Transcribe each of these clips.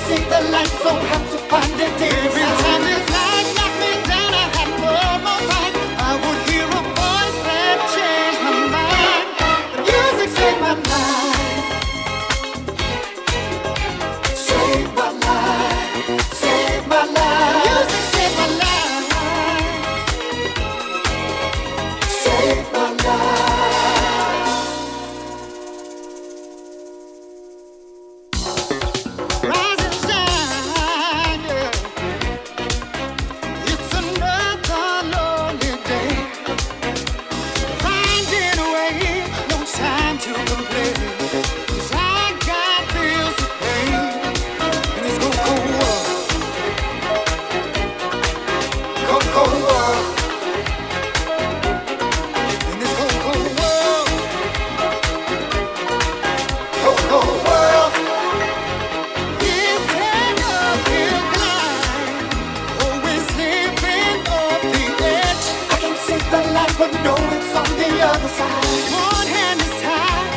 see the light, so have to find it inside. Every time this light knocked me down, I had no more fight. I would hear a voice that changed my mind. The music saved my life. Saved my life. Saved my life. Music saved my life. Saved my life. But no, it's on the other side. One hand is tied,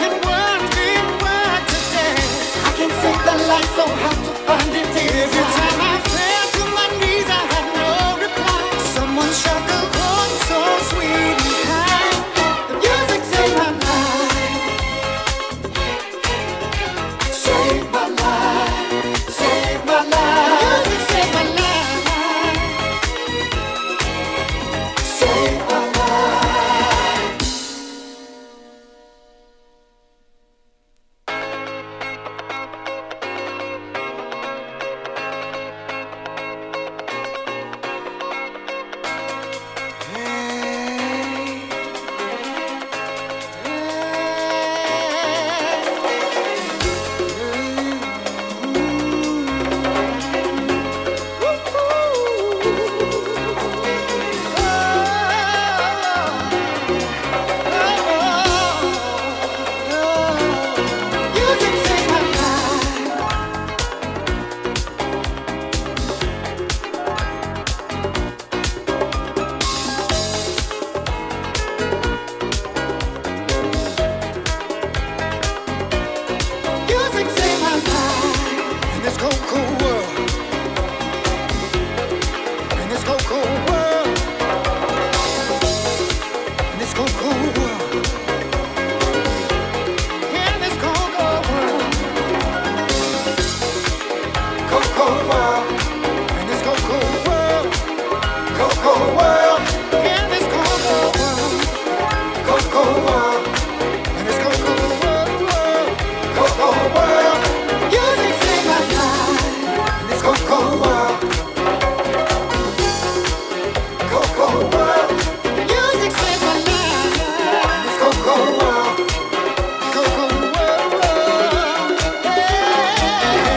and one's being worked today. I can't see the light, so have to find it inside. Every time I fell to my knees, I had no reply. Someone struck a chord so sweet and kind. The music saved my life. Saved my life. Saved my life. The music saved my life. Saved my life.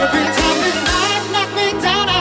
Every time this life knocked me down, I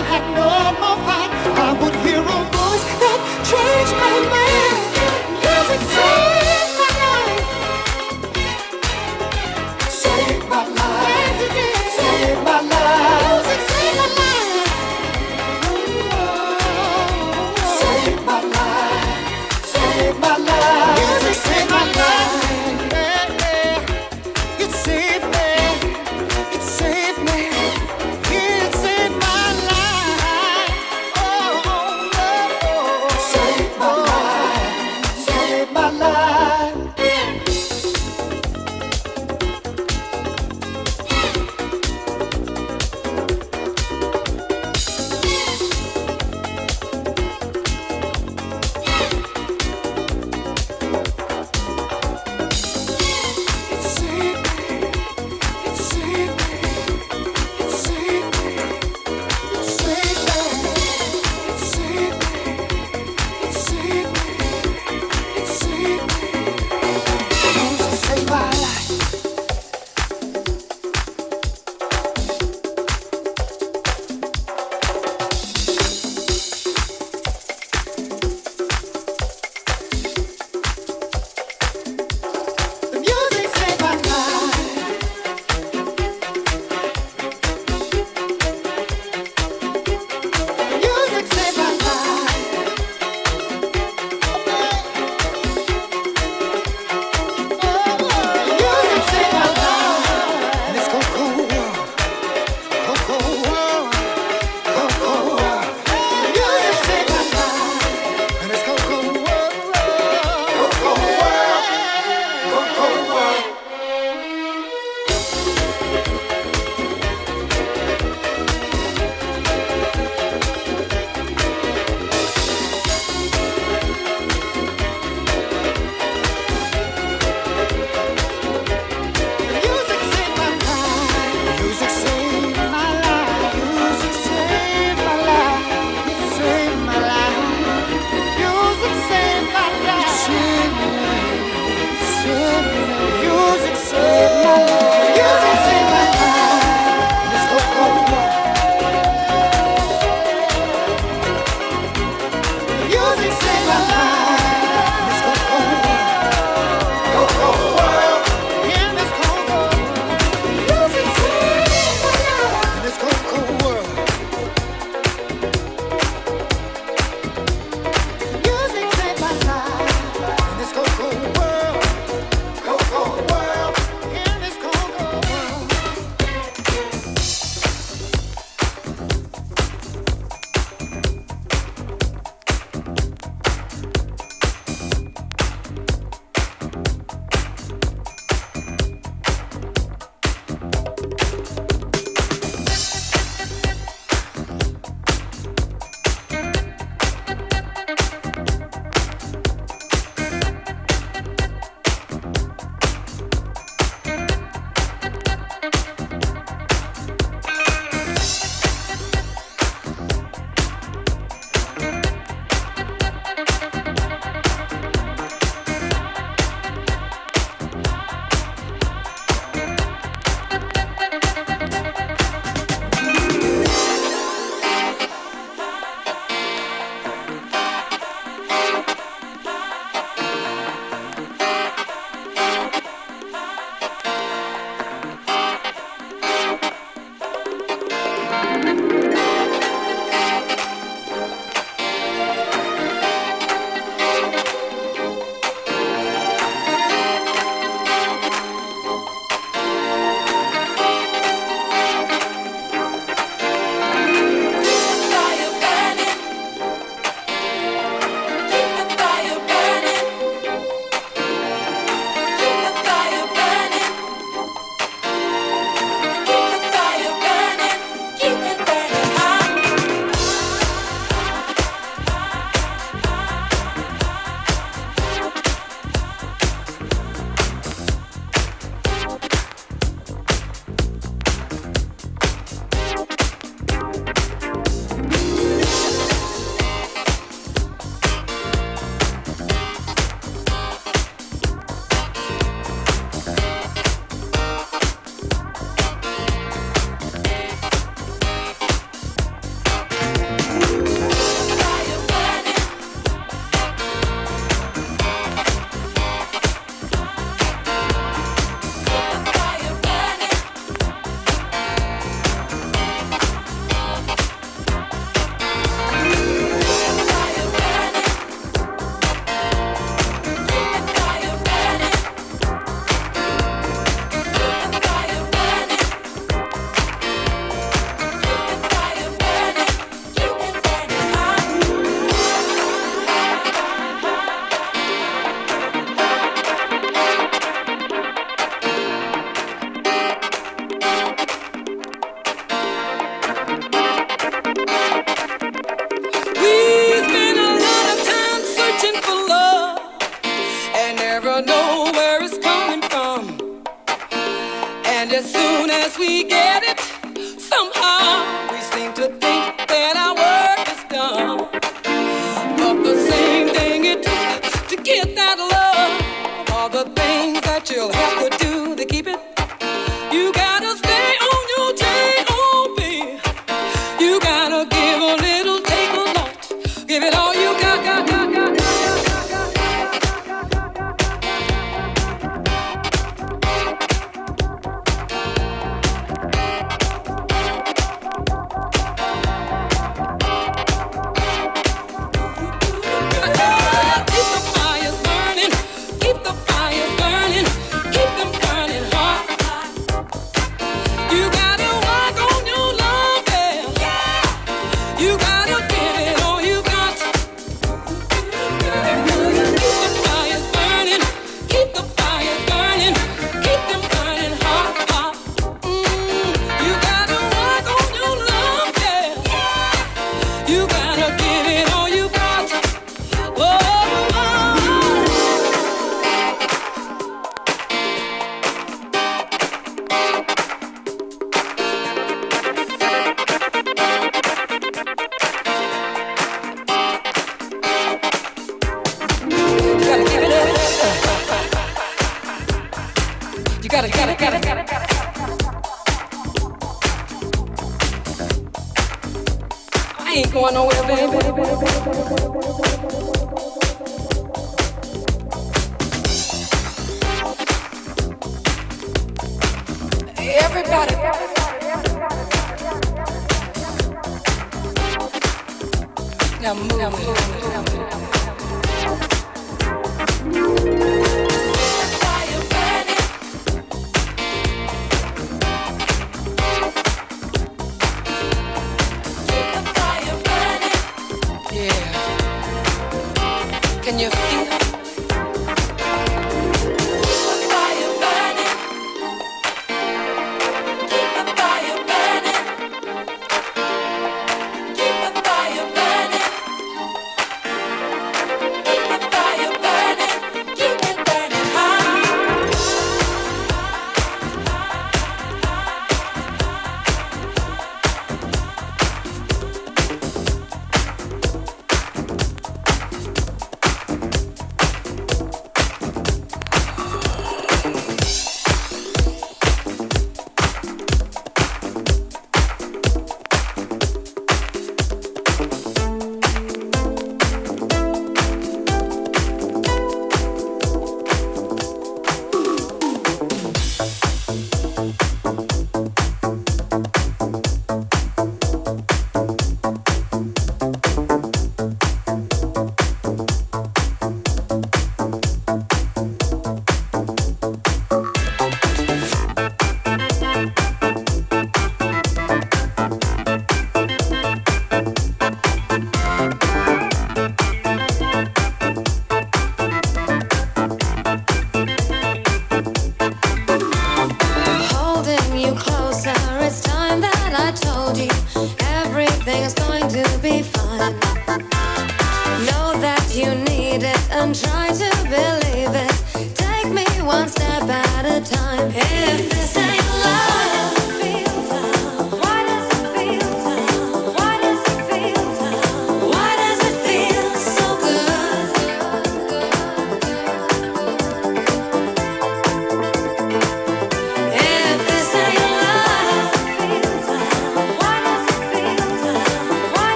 once we get it, somehow we seem to think that our work is done. But the same thing it took to get that love are the things that you'll have to do to keep it. You gotta stay on your J.O.B. You gotta give a little, take a lot. Give it all you got. I ain't going nowhere, baby. Everybody. Now move. Can you feel it?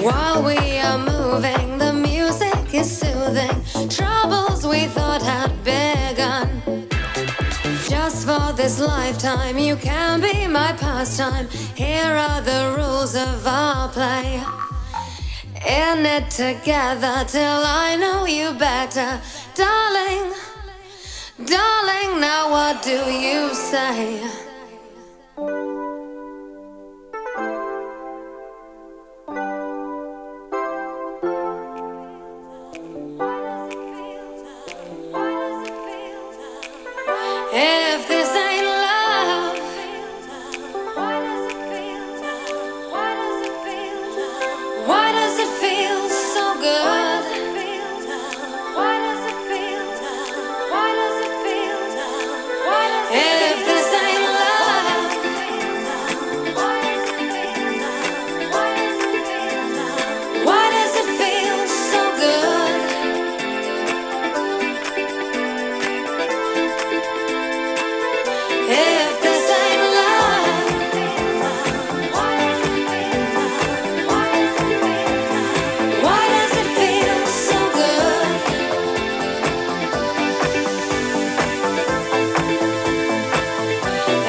While we are moving, the music is soothing. Troubles we thought had for this lifetime. You can be my pastime. Here are the rules of our play. In it together till I know you better. Darling, darling, now what do you say? If this ain't love, why does it feel so good? If this ain't love, why does it feel so good? If this ain't love, why does it feel so good?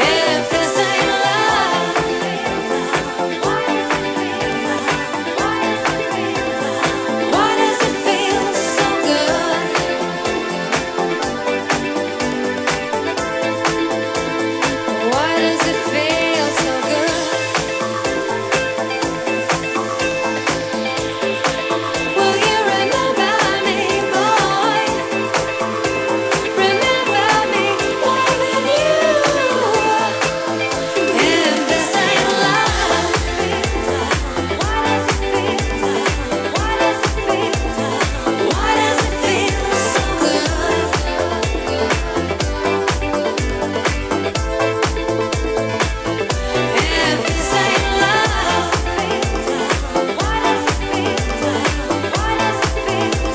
If this ain't love, why does it feel so good? Why does it feel so good? Will you remember me, boy? Remember me loving you. If this ain't love, why does it feel so good? If this ain't love, why does it feel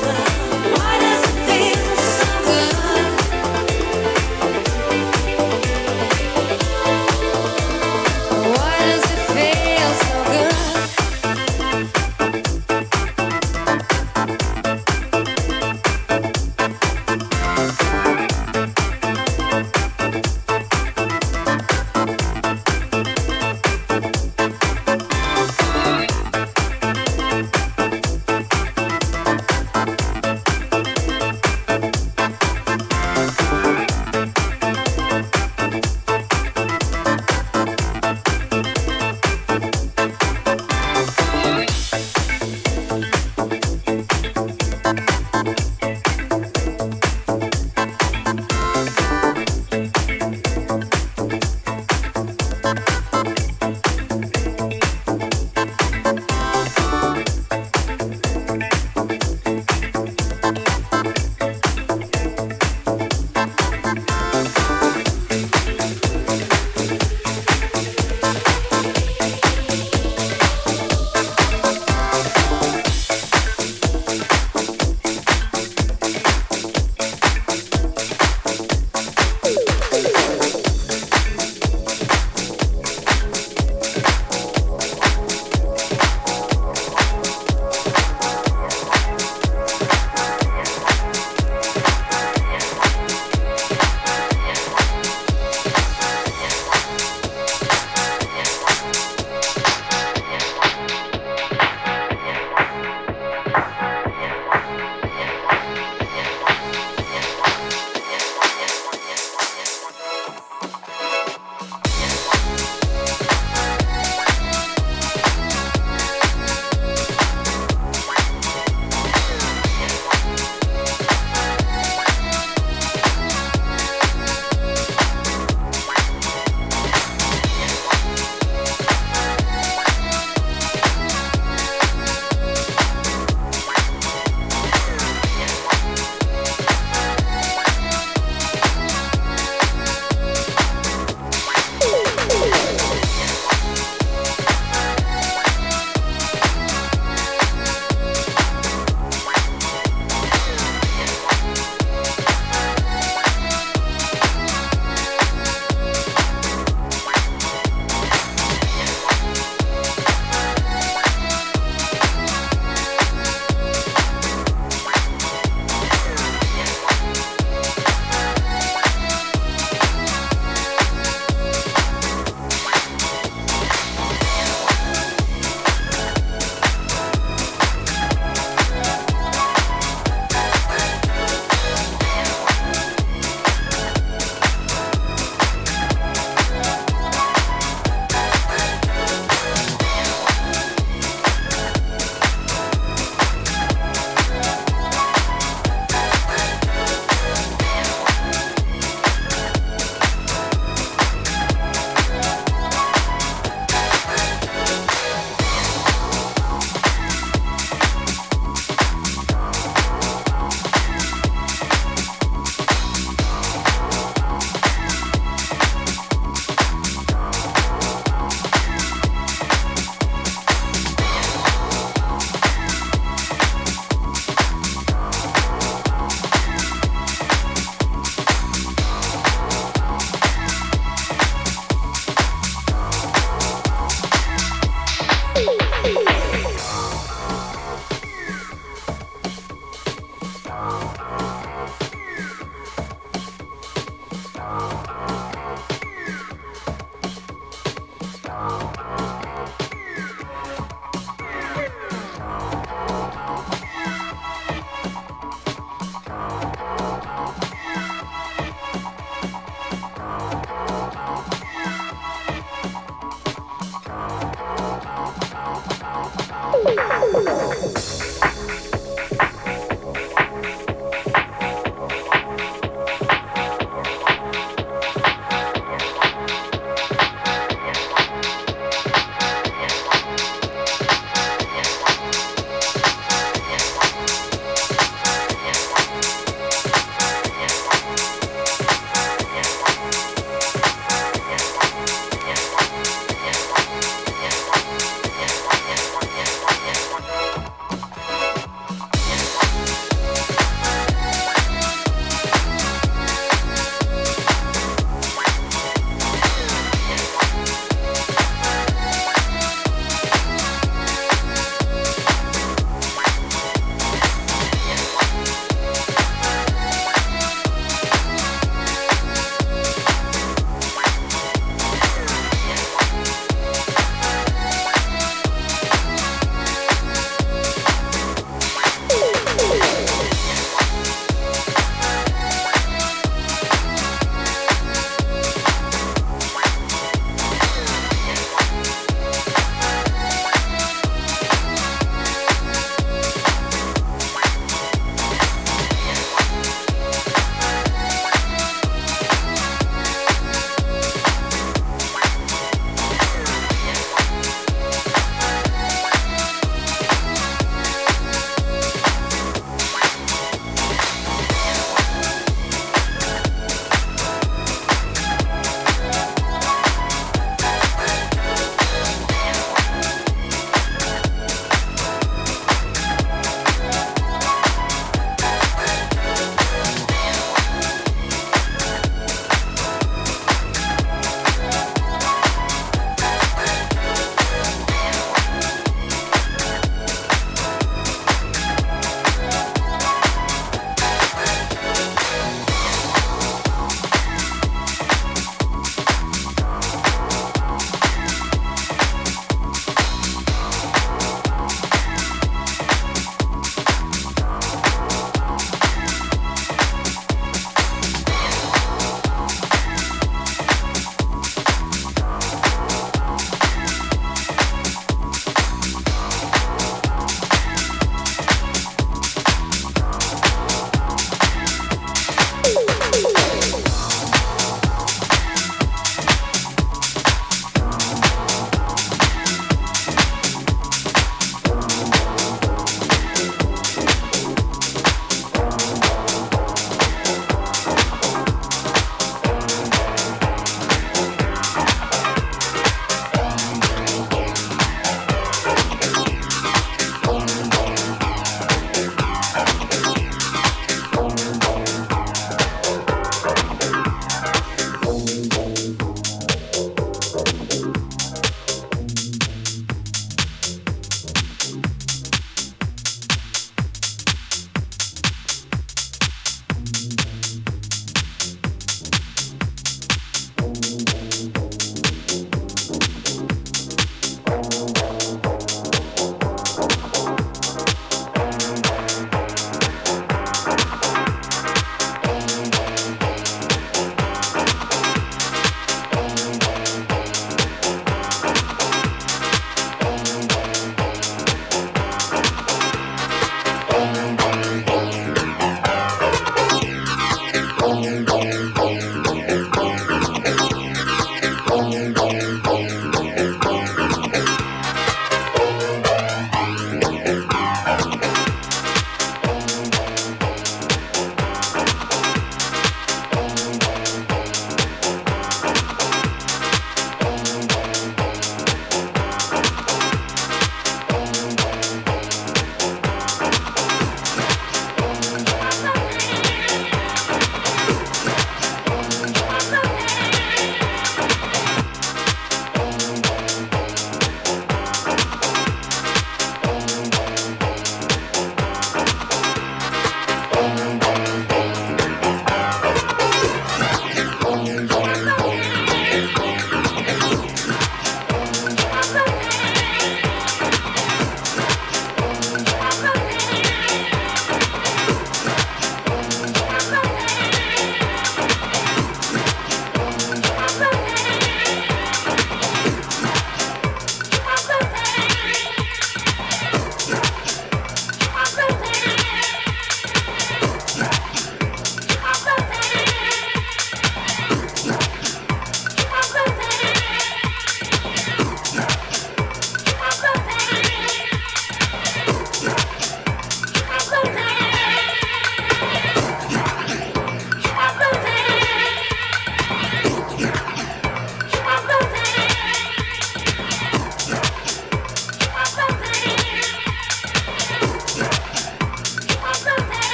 so good? Why does it feel so good?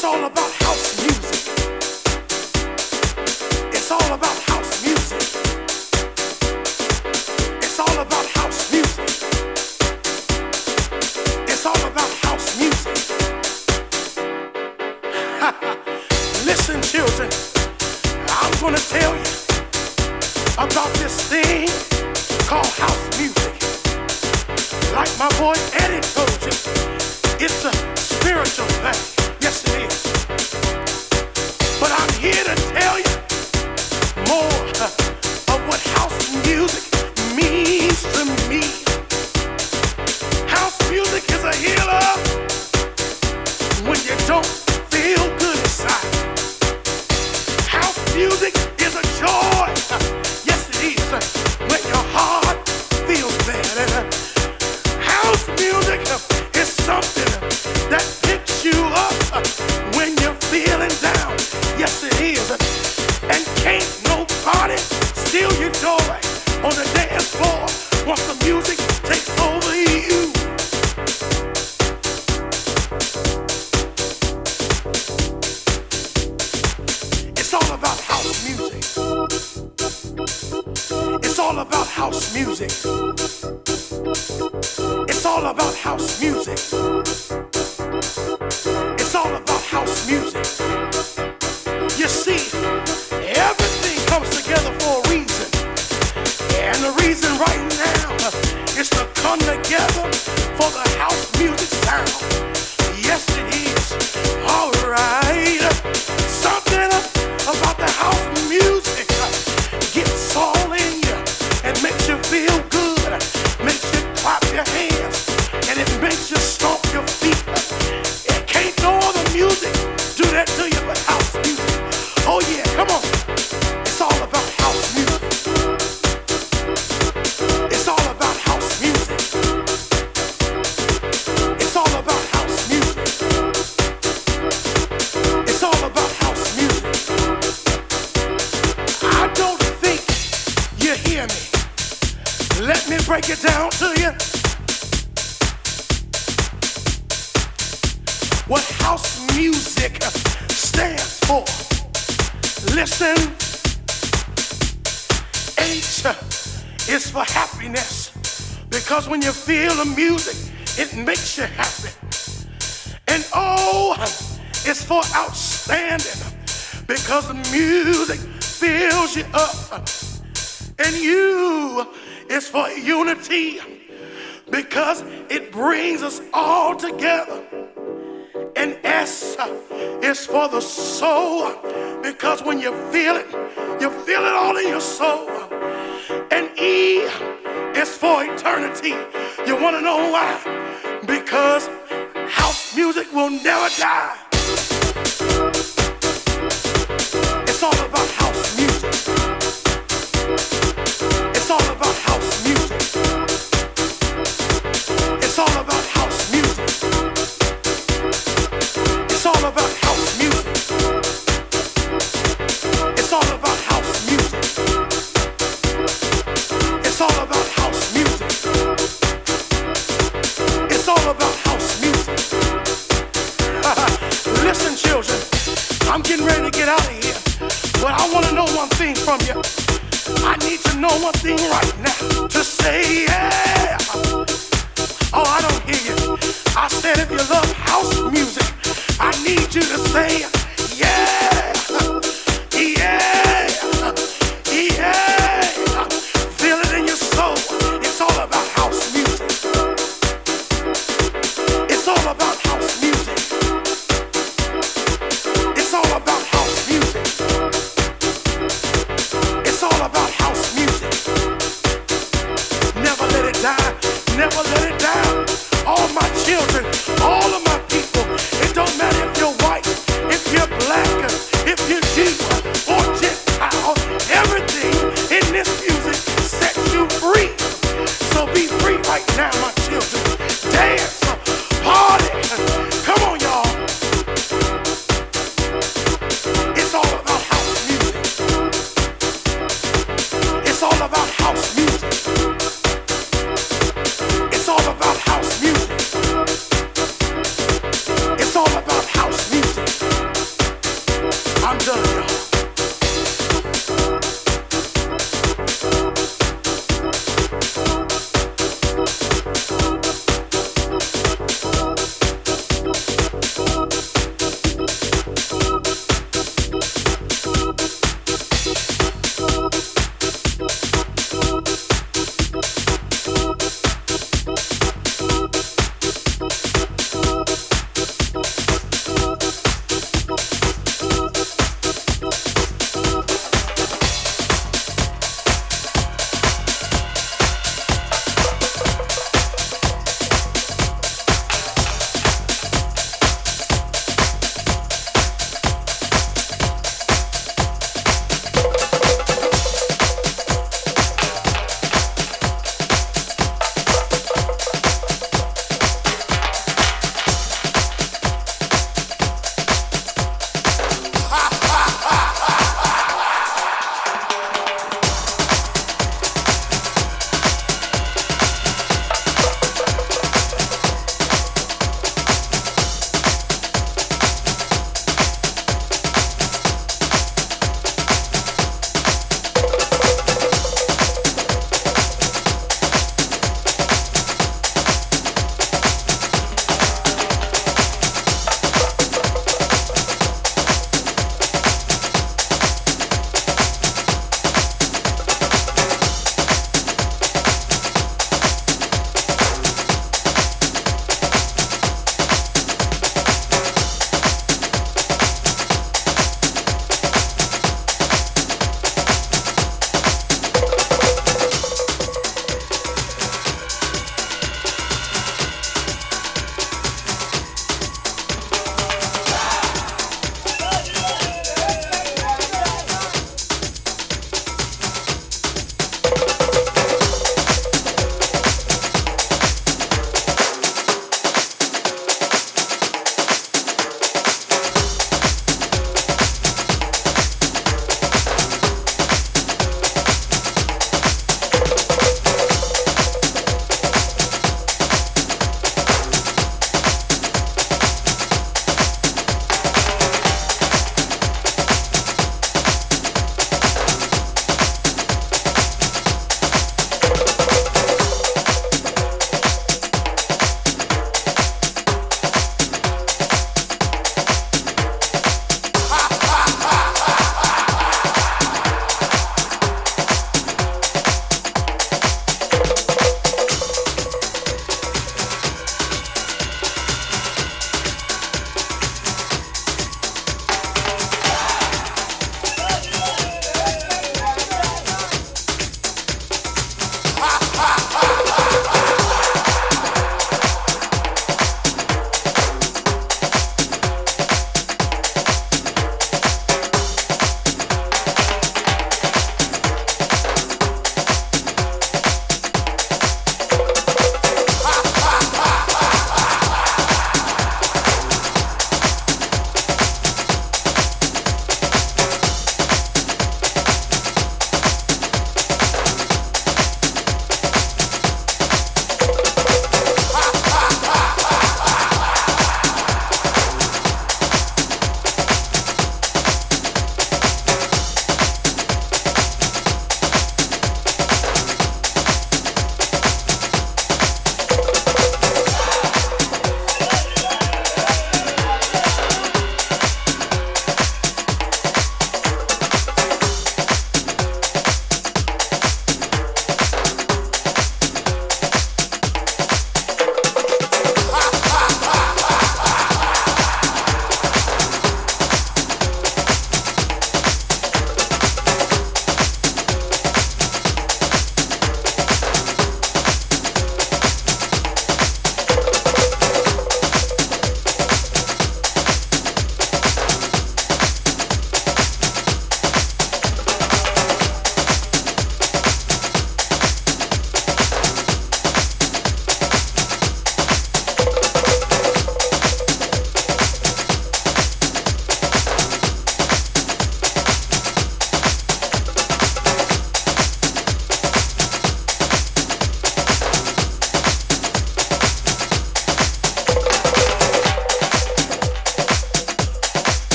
It's all about house music. It's all about house music. It's all about house music. It's all about house music. Listen, children, I'm gonna tell you about this thing called house music. Like my boy Eddie told you, it's a spiritual thing. Yes, it is. But I'm here to tell you more of what house music means to me. House music is a healer when you don't feel good inside. House music is a joy. Yes, it is. When your heart feels bad. House music is something that picks you up when you're feeling down. Yes, it is. And can't nobody steal your joy on the dance floor once the music takes over you. It's all about house music. It's all about house music. It's all about house music. It's all about house music. You see, everything comes together for a reason. And the reason right now is to come together for the house music sound. Yes, it is. All right. Something about the house music gets all in you and makes you feel good, makes you clap your hands, and it makes you stomp your feet. It can't no other music do that to you but house music. Oh yeah, come on. It's all about house music. It's all about house music. It's all about house music. It's all about house music. I don't think you hear me. Let me break it down to you. What house music stands for. Listen, H is for happiness, because when you feel the music, it makes you happy. And O is for outstanding, because the music fills you up. And U is for unity, because it brings us all together. And S is for the soul, because when you feel it all in your soul. And E is for eternity. You want to know why? Because house music will never die. It's all about house music. It's all about house music. It's all about house music. It's all about house music. It's all about house music. It's all about house music. It's all about house music. Listen, children, I'm getting ready to get out of here, but I want to know one thing from you. I need to know one thing right now. To say yeah. Oh, I don't hear you. I said if you love house music, I need you to say